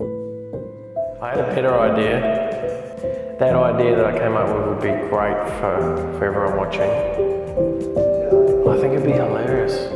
I had a better idea. That idea that I came up with would be great for everyone watching. I think it'd be hilarious.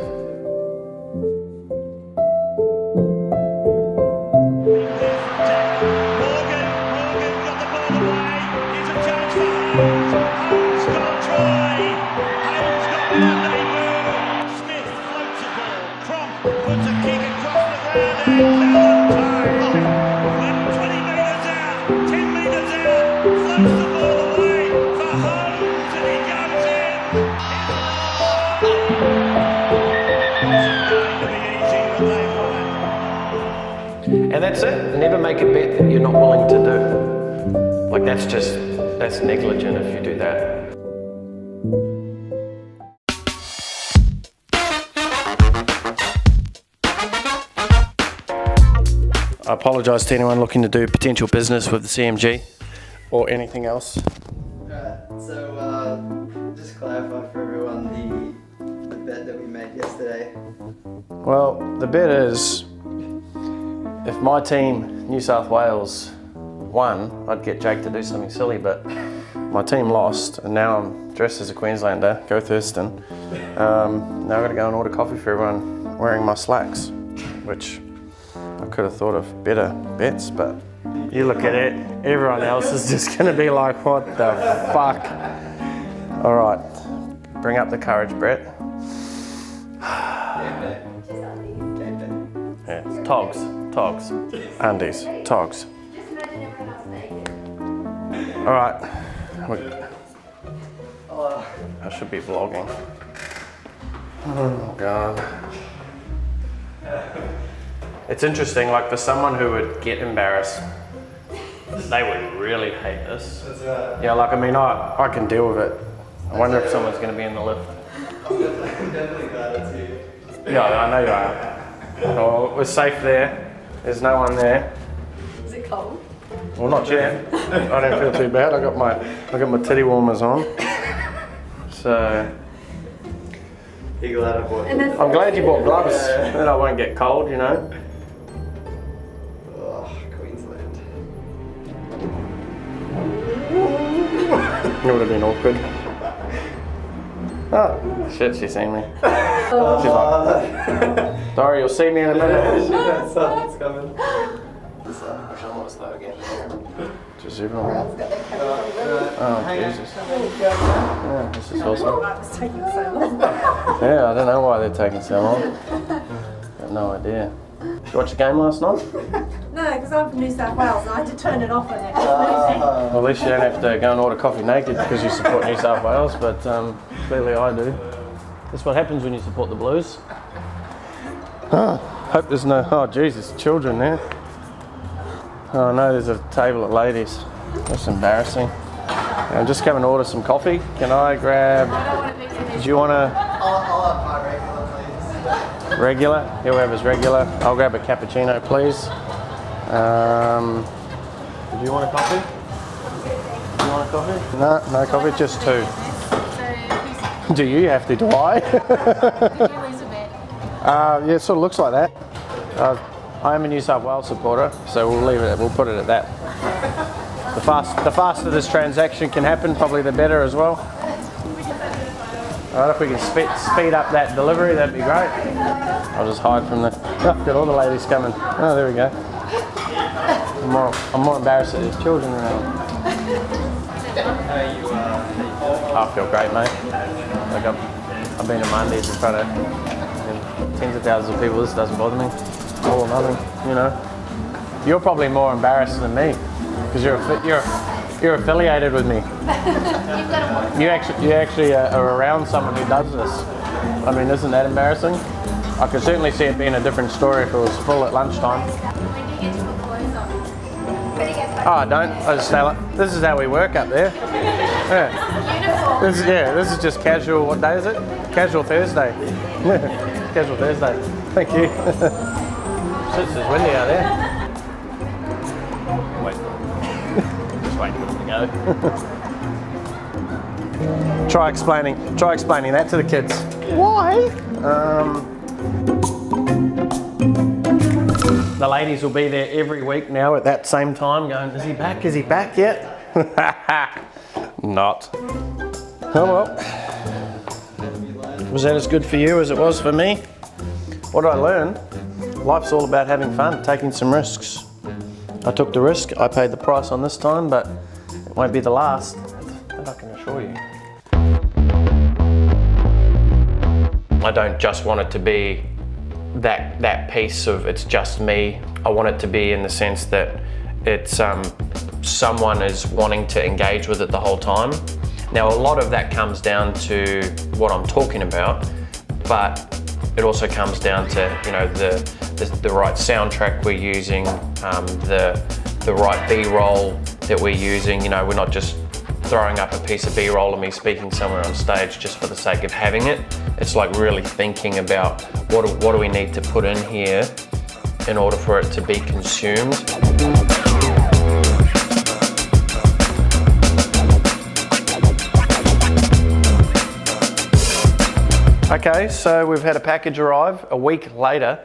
And that's it. Never make a bet that you're not willing to do. Like that's negligent if you do that. I apologise to anyone looking to do potential business with the CMG or anything else. So just clarify for everyone the bet that we made yesterday. Well, the bet is if my team, New South Wales, won, I'd get Jake to do something silly, but my team lost and now I'm dressed as a Queenslander, go Thurston. Now I've got to go and order coffee for everyone wearing my slacks, which I could have thought of better bets, but you look at it, everyone else is just going to be like, what the fuck? All right, bring up the courage, Brett. Yeah, togs, undies, togs. All right, I should be vlogging. Oh God. It's interesting, like for someone who would get embarrassed, they would really hate this. That's right. Yeah, like I mean, I can deal with it. I wonder if someone's going to be in the lift. I'm definitely glad it's you. Yeah, I know you are. Oh, we're safe there. There's no one there. Is it cold? Well, not yet. I don't feel too bad. I got my titty warmers on. So You glad I bought it? I'm glad you bought gloves. Then I won't get cold, you know. Queensland. It would have been awkward. Oh, shit, she's seen me. She's like, sorry, you'll see me in a minute. That sun's coming. Which one was that again? Just everyone. Oh, Jesus. Yeah, this is awesome. It's taking so long. Yeah, I don't know why they're taking so long. Got no idea. Did you watch the game last night? No, because I'm from New South Wales and I had to turn it off when it Well, at least you don't have to go and order coffee naked because you support New South Wales, but clearly I do. That's what happens when you support the Blues. Oh, hope there's no, oh Jesus, children there. Oh no, there's a table of ladies. That's embarrassing. I'm just coming to order some coffee. Can I grab, do you want I'll have my regular, please. regular? Whoever's regular. I'll grab a cappuccino, please. Do you want a coffee? Do you want a coffee? No, no coffee, just two. Do you have to? Do I? Yeah, it sort of looks like that. I am a New South Wales supporter, so we'll leave it. We'll put it at that. The faster this transaction can happen, probably the better as well. All right, if we can speed up that delivery, that'd be great. I'll just hide from the. Oh, got all the ladies coming. Oh, there we go. I'm more embarrassed that there's children around. I feel great, mate. Like I've been to Mondays in front of tens of thousands of people. This doesn't bother me. All or nothing, you know. You're probably more embarrassed than me because you're affiliated with me. You actually are around someone who does this. I mean, isn't that embarrassing? I could certainly see it being a different story if it was full at lunchtime. Oh, I don't. I just stay like, this is how we work up there. Yeah. This is just casual. What day is it? Casual Thursday. Casual Thursday. Thank you. It's windy out there. Wait. Just waiting for them to go. Try explaining that to the kids. Why? The ladies will be there every week now at that same time going, is he back? Is he back yet? Not. Oh well. Was that as good for you as it was for me? What did I learn? Life's all about having fun, taking some risks. I took the risk, I paid the price on this time, but it won't be the last, that I can assure you. I don't just want it to be that piece of it's just me. I want it to be in the sense that it's someone is wanting to engage with it the whole time. Now a lot of that comes down to what I'm talking about, but it also comes down to the right soundtrack we're using, the right B-roll that we're using. We're not just throwing up a piece of B-roll of me speaking somewhere on stage just for the sake of having it. It's like really thinking about what do we need to put in here in order for it to be consumed. Okay, so we've had a package arrive a week later.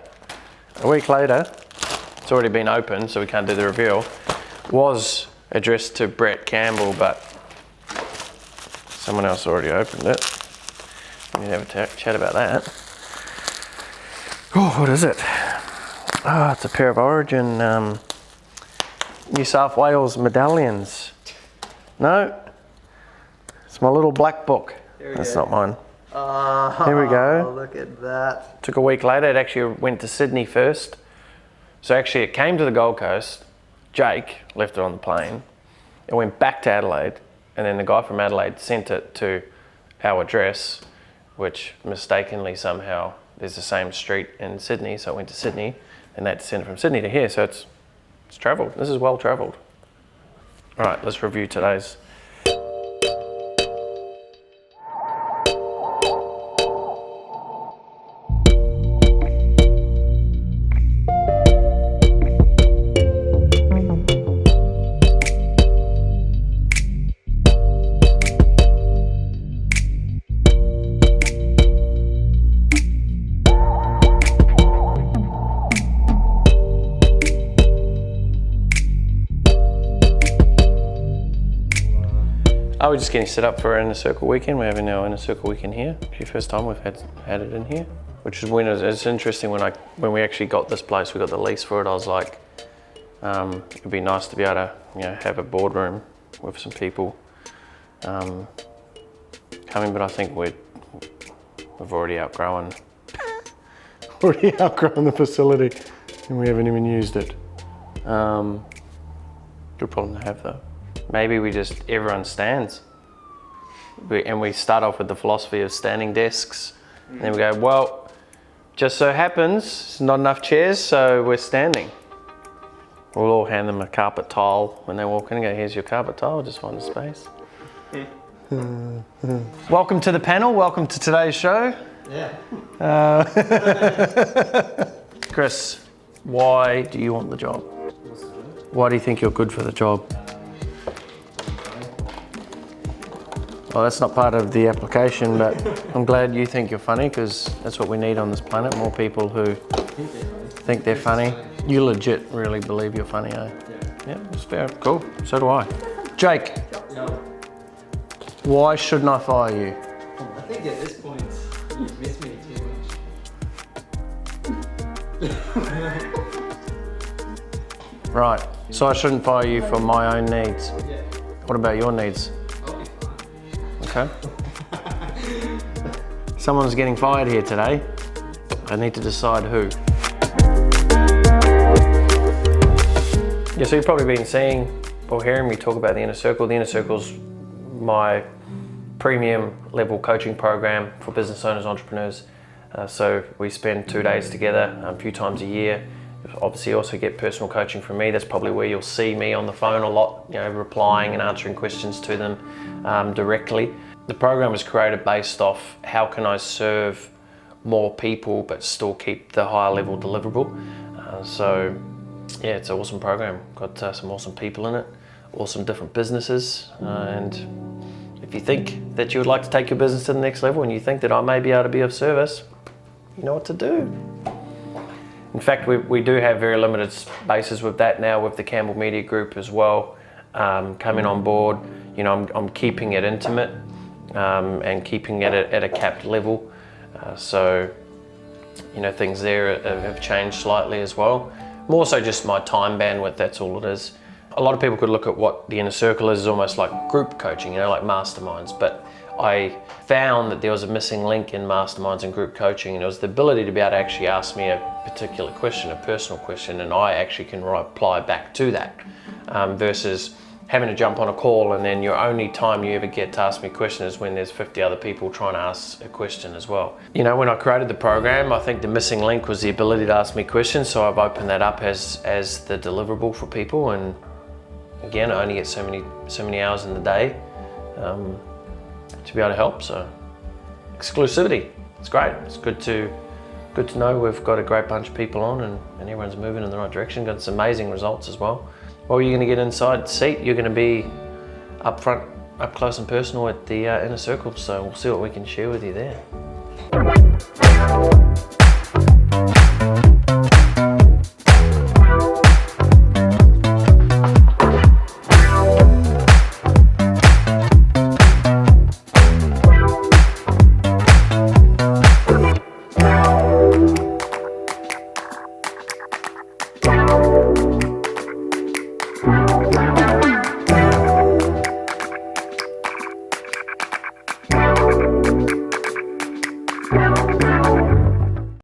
It's already been opened, so we can't do the reveal. Was addressed to Brett Campbell, but someone else already opened it. We need to have a chat about that. Oh, what is it? Oh, it's a pair of Origin New South Wales medallions. No, it's my little black book. That's not mine. Here we go. Look at that. Took a week later. It actually went to Sydney first. So actually it came to the Gold Coast. Jake left it on the plane. It went back to Adelaide, and then the guy from Adelaide sent it to our address, which mistakenly somehow there's the same street in Sydney, so it went to Sydney, and they had to send it from Sydney to here, so it's travelled. This is well travelled. All right, let's review today's. Oh, we're just getting set up for our Inner Circle weekend. We're having our Inner Circle weekend here. It's the first time we've had it in here, which is when it's interesting when we actually got this place, we got the lease for it. I was like, it'd be nice to be able to have a boardroom with some people coming, but I think we've already outgrown the facility, and we haven't even used it. Good problem to have though. Maybe everyone stands. And we start off with the philosophy of standing desks. And then we go, well, just so happens, there's not enough chairs, so we're standing. We'll all hand them a carpet tile when they walk in and go, here's your carpet tile, just find a space. Welcome to the panel, welcome to today's show. Yeah. Chris, why do you want the job? Why do you think you're good for the job? Well, that's not part of the application, but I'm glad you think you're funny, because that's what we need on this planet, more people who think they're funny. You legit really believe you're funny, eh? Yeah, that's fair. Cool. So do I. Jake, why shouldn't I fire you? I think at this point, you miss me too much. Right, so I shouldn't fire you for my own needs. Yeah. What about your needs? I'll be fine. Okay. Someone's getting fired here today. I need to decide who. Yeah, so you've probably been seeing or hearing me talk about the Inner Circle. The Inner Circle's my premium level coaching program for business owners, entrepreneurs. So we spend 2 days together a few times a year. Obviously also get personal coaching from me. That's probably where you'll see me on the phone a lot, replying and answering questions to them directly. The program was created based off how can I serve more people but still keep the higher level deliverable. So yeah, it's an awesome program. Got some awesome people in it, awesome different businesses, and if you think that you would like to take your business to the next level and you think that I may be able to be of service, you know what to do. In fact, we do have very limited spaces with that now, with the Campbell Media Group as well coming on board. You know, I'm keeping it intimate and keeping it at a capped level. So, you know, things there have changed slightly as well. More so just my time bandwidth, that's all it is. A lot of people could look at what the inner circle is almost like group coaching, you know, like masterminds, but I found that there was a missing link in masterminds and group coaching, and it was the ability to be able to actually ask me a particular question, a personal question, and I actually can reply back to that, versus having to jump on a call and then your only time you ever get to ask me a question is when there's 50 other people trying to ask a question as well. You know, when I created the program, I think the missing link was the ability to ask me questions, so I've opened that up as the deliverable for people, and again, I only get so many hours in the day to be able to help. So exclusivity, it's great. It's good to know we've got a great bunch of people on and everyone's moving in the right direction. Got some amazing results as well. Well, you're going to get inside the seat. You're going to be up front, up close and personal at the inner circle. So we'll see what we can share with you there.